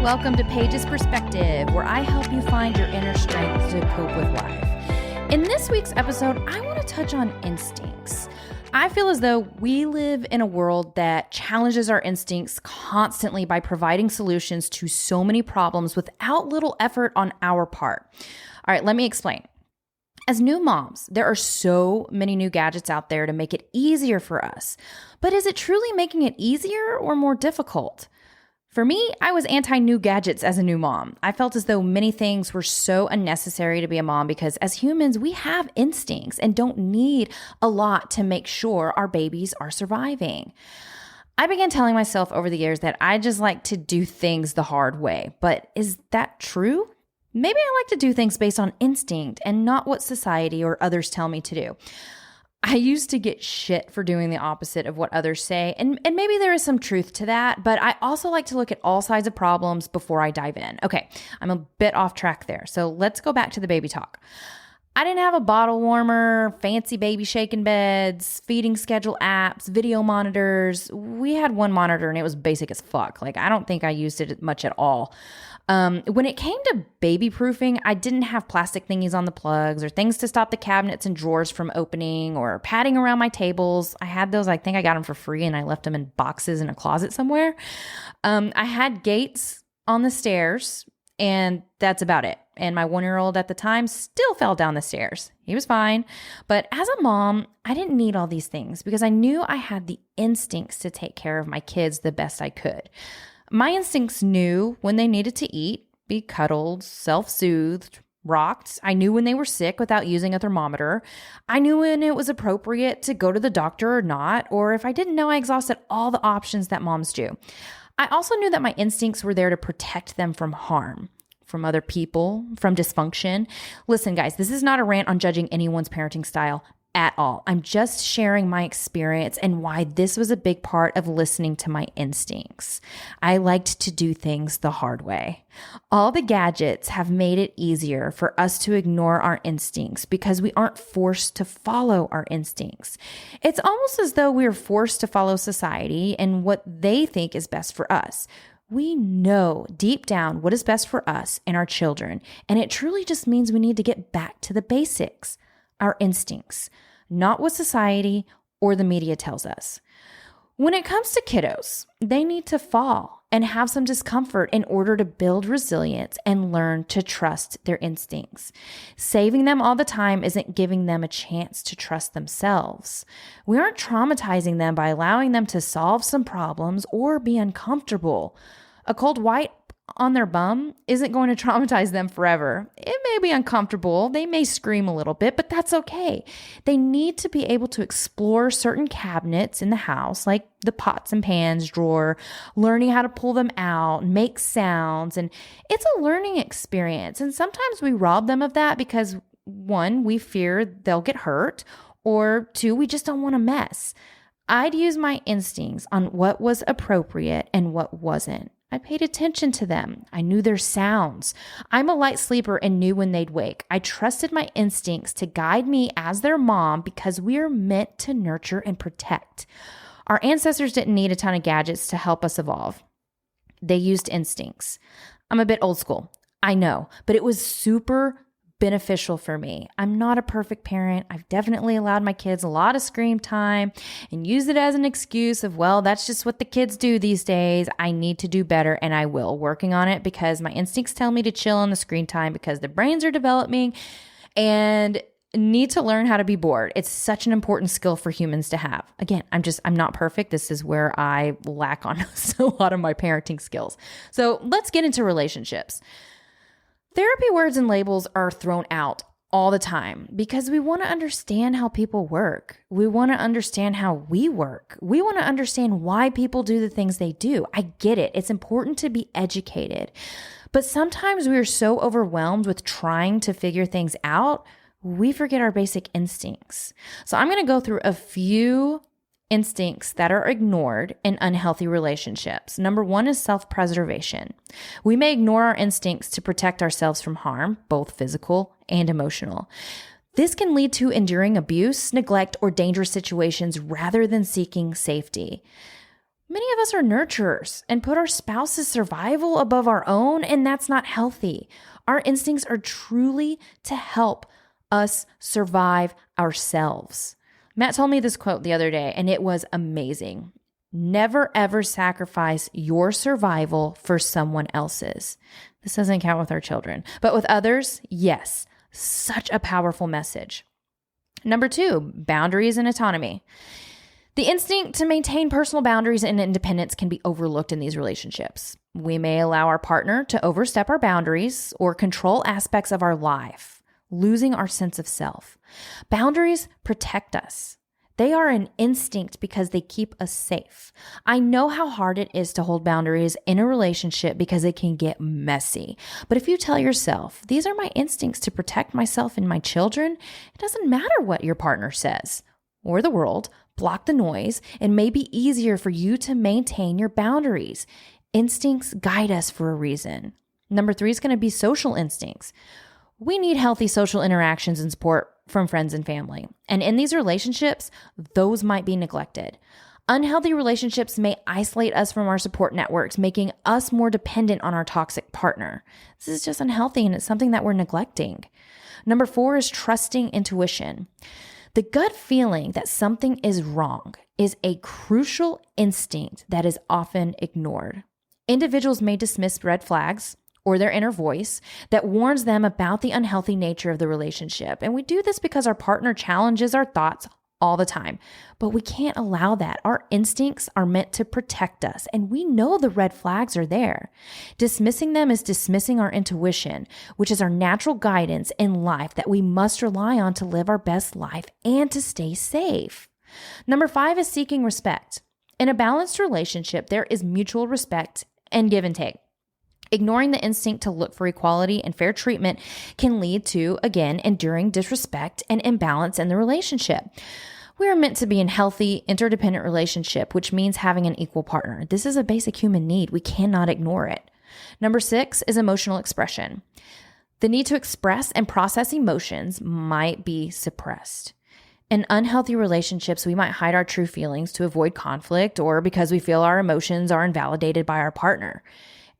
Welcome to Paige's Perspective, where I help you find your inner strength to cope with life. In this week's episode, I want to touch on instincts. I feel as though we live in a world that challenges our instincts constantly by providing solutions to so many problems without little effort on our part. All right, let me explain. As new moms, there are so many new gadgets out there to make it easier for us. But is it truly making it easier or more difficult? For me, I was anti-new gadgets as a new mom. I felt as though many things were so unnecessary to be a mom because as humans, we have instincts and don't need a lot to make sure our babies are surviving. I began telling myself over the years that I just like to do things the hard way. But is that true? Maybe I like to do things based on instinct and not what society or others tell me to do. I used to get shit for doing the opposite of what others say, and maybe there is some truth to that, but I also like to look at all sides of problems before I dive in. Okay, I'm a bit off track there, so let's go back to the baby talk. I didn't have a bottle warmer, fancy baby shaking beds, feeding schedule apps, video monitors. We had one monitor and it was basic as fuck. I don't think I used it much at all. When it came to baby proofing, I didn't have plastic thingies on the plugs or things to stop the cabinets and drawers from opening or padding around my tables. I had those, I think I got them for free and I left them in boxes in a closet somewhere. I had gates on the stairs and that's about it. And my 1-year-old at the time still fell down the stairs. He was fine. But as a mom, I didn't need all these things because I knew I had the instincts to take care of my kids the best I could. My instincts knew when they needed to eat, be cuddled, self-soothed, rocked. I knew when they were sick without using a thermometer. I knew when it was appropriate to go to the doctor or not, or if I didn't know, I exhausted all the options that moms do. I also knew that my instincts were there to protect them from harm, from other people, from dysfunction. Listen, guys, this is not a rant on judging anyone's parenting style at all. I'm just sharing my experience and why this was a big part of listening to my instincts. I liked to do things the hard way. All the gadgets have made it easier for us to ignore our instincts because we aren't forced to follow our instincts. It's almost as though we are forced to follow society and what they think is best for us. We know deep down what is best for us and our children, and it truly just means we need to get back to the basics, our instincts, not what society or the media tells us. When it comes to kiddos, they need to fall and have some discomfort in order to build resilience and learn to trust their instincts. Saving them all the time isn't giving them a chance to trust themselves. We aren't traumatizing them by allowing them to solve some problems or be uncomfortable. A cold white on their bum isn't going to traumatize them forever. It may be uncomfortable. They may scream a little bit, but that's okay. They need to be able to explore certain cabinets in the house, like the pots and pans drawer, learning how to pull them out, make sounds. And it's a learning experience. And sometimes we rob them of that because 1, we fear they'll get hurt, or 2, we just don't want to mess. I'd use my instincts on what was appropriate and what wasn't. I paid attention to them. I knew their sounds. I'm a light sleeper and knew when they'd wake. I trusted my instincts to guide me as their mom because we are meant to nurture and protect. Our ancestors didn't need a ton of gadgets to help us evolve. They used instincts. I'm a bit old school, I know, but it was super beneficial for me. I'm not a perfect parent. I've definitely allowed my kids a lot of screen time and used it as an excuse of, well, that's just what the kids do these days. I need to do better, and I will. Working on it because my instincts tell me to chill on the screen time because their brains are developing and need to learn how to be bored. It's such an important skill for humans to have. Again, I'm not perfect. This is where I lack on a lot of my parenting skills. So let's get into relationships. Therapy words and labels are thrown out all the time because we want to understand how people work. We want to understand how we work. We want to understand why people do the things they do. I get it. It's important to be educated. But sometimes we are so overwhelmed with trying to figure things out, we forget our basic instincts. So I'm going to go through a few instincts that are ignored in unhealthy relationships. Number one is self-preservation. We may ignore our instincts to protect ourselves from harm, both physical and emotional. This can lead to enduring abuse, neglect, or dangerous situations rather than seeking safety. Many of us are nurturers and put our spouse's survival above our own, and that's not healthy. Our instincts are truly to help us survive ourselves. Matt told me this quote the other day, and it was amazing. Never ever sacrifice your survival for someone else's. This doesn't count with our children, but with others, yes. Such a powerful message. Number two, boundaries and autonomy. The instinct to maintain personal boundaries and independence can be overlooked in these relationships. We may allow our partner to overstep our boundaries or control aspects of our life, losing our sense of self. Boundaries protect us. They are an instinct because they keep us safe. I know how hard it is to hold boundaries in a relationship because it can get messy. But if you tell yourself, these are my instincts to protect myself and my children, it doesn't matter what your partner says or the world. Block the noise. It may be easier for you to maintain your boundaries. Instincts guide us for a reason. Number three is going to be social instincts. We need healthy social interactions and support from friends and family. And in these relationships, those might be neglected. Unhealthy relationships may isolate us from our support networks, making us more dependent on our toxic partner. This is just unhealthy, and it's something that we're neglecting. Number four is trusting intuition. The gut feeling that something is wrong is a crucial instinct that is often ignored. Individuals may dismiss red flags or their inner voice that warns them about the unhealthy nature of the relationship. And we do this because our partner challenges our thoughts all the time. But we can't allow that. Our instincts are meant to protect us, and we know the red flags are there. Dismissing them is dismissing our intuition, which is our natural guidance in life that we must rely on to live our best life and to stay safe. Number five is seeking respect. In a balanced relationship, there is mutual respect and give and take. Ignoring the instinct to look for equality and fair treatment can lead to, again, enduring disrespect and imbalance in the relationship. We are meant to be in healthy, interdependent relationship, which means having an equal partner. This is a basic human need. We cannot ignore it. Number six is emotional expression. The need to express and process emotions might be suppressed. In unhealthy relationships, we might hide our true feelings to avoid conflict or because we feel our emotions are invalidated by our partner.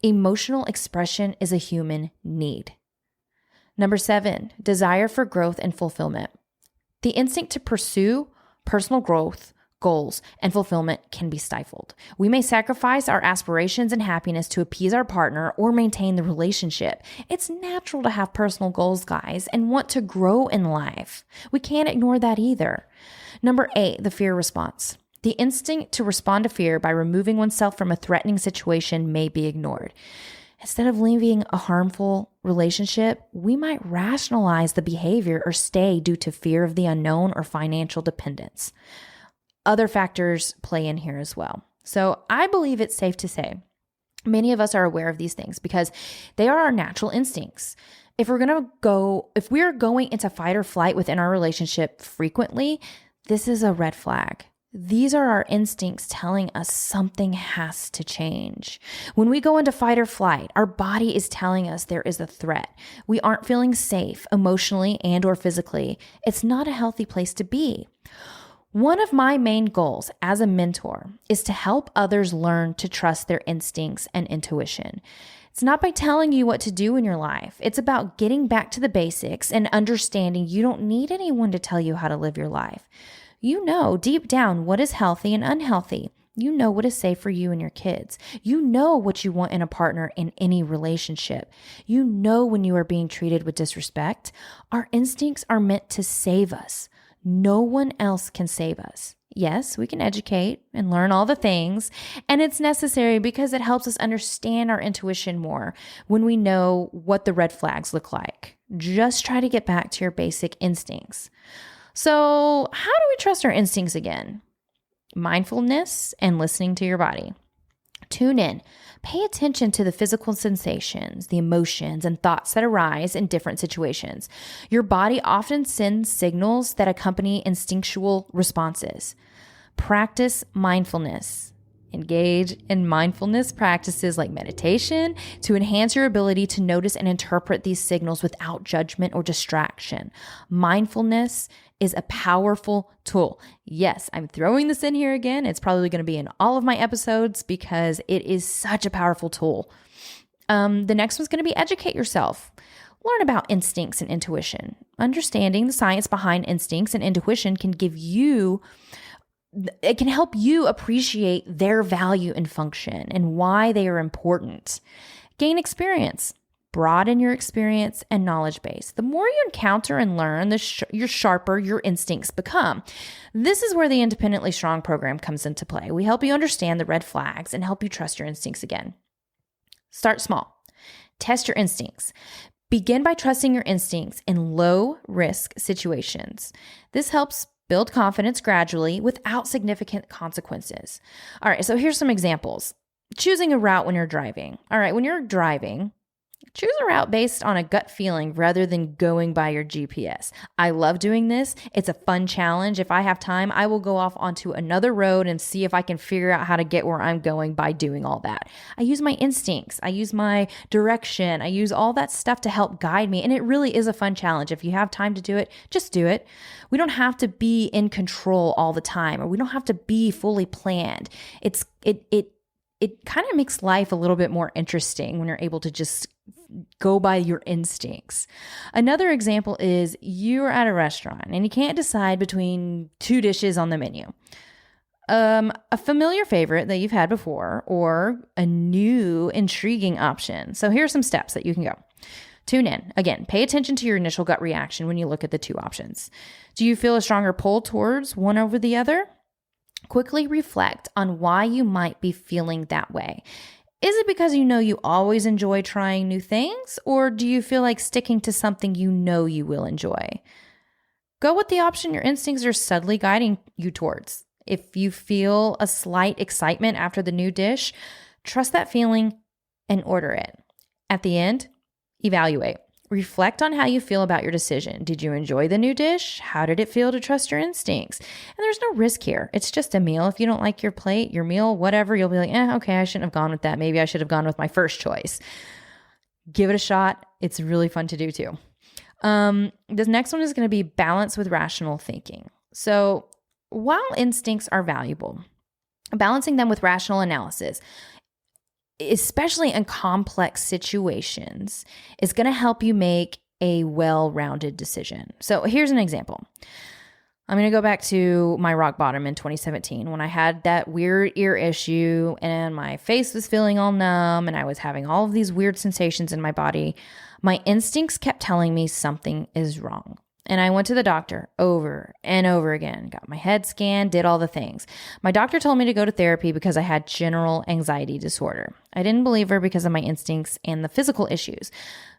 Emotional expression is a human need. Number seven, desire for growth and fulfillment. The instinct to pursue personal growth, goals, and fulfillment can be stifled. We may sacrifice our aspirations and happiness to appease our partner or maintain the relationship. It's natural to have personal goals, guys, and want to grow in life. We can't ignore that either. Number eight, the fear response. The instinct to respond to fear by removing oneself from a threatening situation may be ignored. Instead of leaving a harmful relationship, we might rationalize the behavior or stay due to fear of the unknown or financial dependence. Other factors play in here as well. So I believe it's safe to say many of us are aware of these things because they are our natural instincts. If we're going into fight or flight within our relationship frequently, this is a red flag. These are our instincts telling us something has to change. When we go into fight or flight, our body is telling us there is a threat. We aren't feeling safe emotionally and or physically. It's not a healthy place to be. One of my main goals as a mentor is to help others learn to trust their instincts and intuition. It's not by telling you what to do in your life. It's about getting back to the basics and understanding you don't need anyone to tell you how to live your life. You know deep down what is healthy and unhealthy. You know what is safe for you and your kids. You know what you want in a partner in any relationship. You know when you are being treated with disrespect. Our instincts are meant to save us. No one else can save us. Yes, we can educate and learn all the things, and it's necessary because it helps us understand our intuition more when we know what the red flags look like. Just try to get back to your basic instincts. So how do we trust our instincts again? Mindfulness and listening to your body. Tune in. Pay attention to the physical sensations, the emotions, and thoughts that arise in different situations. Your body often sends signals that accompany instinctual responses. Practice mindfulness. Engage in mindfulness practices like meditation to enhance your ability to notice and interpret these signals without judgment or distraction. Mindfulness is a powerful tool. Yes, I'm throwing this in here again. It's probably going to be in all of my episodes because it is such a powerful tool. The next one's going to be educate yourself. Learn about instincts and intuition. Understanding the science behind instincts and intuition can help you appreciate their value and function and why they are important. Gain experience. Broaden your experience and knowledge base. The more you encounter and learn, the sharper your instincts become. This is where the Independently Strong program comes into play. We help you understand the red flags and help you trust your instincts again. Start small. Test your instincts. Begin by trusting your instincts in low-risk situations. This helps build confidence gradually without significant consequences. All right, so here's some examples. Choosing a route when you're driving. All right, when you're driving, choose a route based on a gut feeling rather than going by your GPS. I love doing this. It's a fun challenge. If I have time, I will go off onto another road and see if I can figure out how to get where I'm going by doing all that. I use my instincts. I use my direction. I use all that stuff to help guide me. And it really is a fun challenge. If you have time to do it, just do it. We don't have to be in control all the time, or we don't have to be fully planned. It kind of makes life a little bit more interesting when you're able to just go by your instincts. Another example is you're at a restaurant and you can't decide between two dishes on the menu. A familiar favorite that you've had before or a new intriguing option. So here are some steps that you can go. Tune in. Again, pay attention to your initial gut reaction when you look at the two options. Do you feel a stronger pull towards one over the other? Quickly reflect on why you might be feeling that way. Is it because you know you always enjoy trying new things, or do you feel like sticking to something you know you will enjoy? Go with the option your instincts are subtly guiding you towards. If you feel a slight excitement after the new dish, trust that feeling and order it. At the end, evaluate. Reflect on how you feel about your decision. Did you enjoy the new dish? How did it feel to trust your instincts? And there's no risk here. It's just a meal. If you don't like your plate, your meal, whatever, you'll be like, okay, I shouldn't have gone with that. Maybe I should have gone with my first choice. Give it a shot. It's really fun to do too. This next one is going to be balance with rational thinking. So while instincts are valuable, balancing them with rational analysis, especially in complex situations, is going to help you make a well-rounded decision. So here's an example. I'm going to go back to my rock bottom in 2017 when I had that weird ear issue and my face was feeling all numb and I was having all of these weird sensations in my body. My instincts kept telling me something is wrong. And I went to the doctor over and over again, got my head scanned, did all the things. My doctor told me to go to therapy because I had general anxiety disorder. I didn't believe her because of my instincts and the physical issues,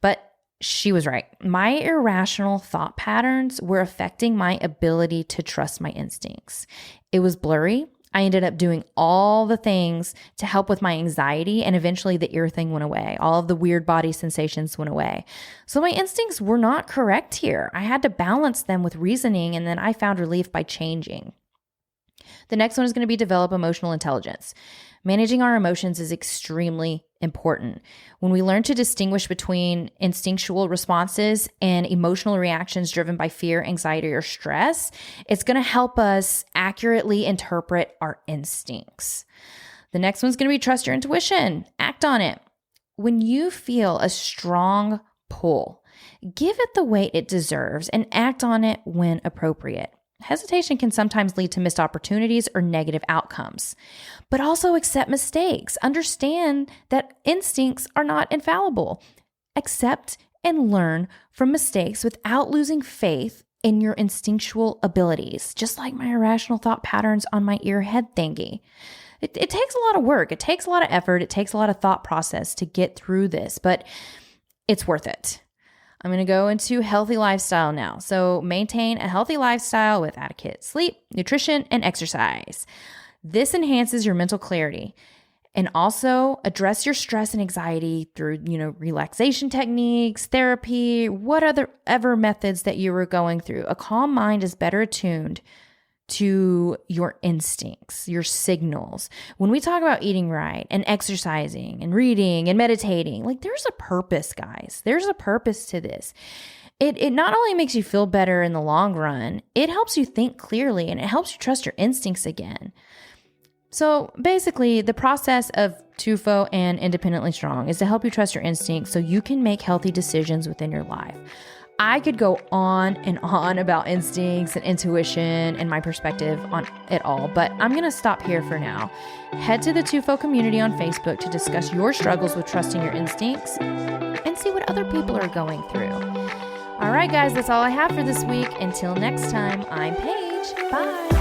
but she was right. My irrational thought patterns were affecting my ability to trust my instincts. It was blurry. I ended up doing all the things to help with my anxiety, and eventually the ear thing went away. All of the weird body sensations went away. So my instincts were not correct here. I had to balance them with reasoning, and then I found relief by changing. The next one is going to be develop emotional intelligence. Managing our emotions is extremely important. When we learn to distinguish between instinctual responses and emotional reactions driven by fear, anxiety, or stress, it's going to help us accurately interpret our instincts. The next one's going to be trust your intuition. Act on it. When you feel a strong pull, give it the weight it deserves and act on it when appropriate. Hesitation can sometimes lead to missed opportunities or negative outcomes, but also accept mistakes. Understand that instincts are not infallible. Accept and learn from mistakes without losing faith in your instinctual abilities, just like my irrational thought patterns on my ear head thingy. It takes a lot of work. It takes a lot of effort. It takes a lot of thought process to get through this, but it's worth it. I'm going to go into healthy lifestyle now. So maintain a healthy lifestyle with adequate sleep, nutrition, and exercise. This enhances your mental clarity and also address your stress and anxiety through, relaxation techniques, therapy, whatever methods that you were going through. A calm mind is better attuned to your instincts, your signals. When we talk about eating right and exercising and reading and meditating, like there's a purpose, guys. There's a purpose to this. It not only makes you feel better in the long run, it helps you think clearly and it helps you trust your instincts again. So basically, the process of TUFO and Independently Strong is to help you trust your instincts so you can make healthy decisions within your life. I could go on and on about instincts and intuition and my perspective on it all, but I'm going to stop here for now. Head to the TUFO community on Facebook to discuss your struggles with trusting your instincts and see what other people are going through. All right, guys, that's all I have for this week. Until next time, I'm Paige. Bye.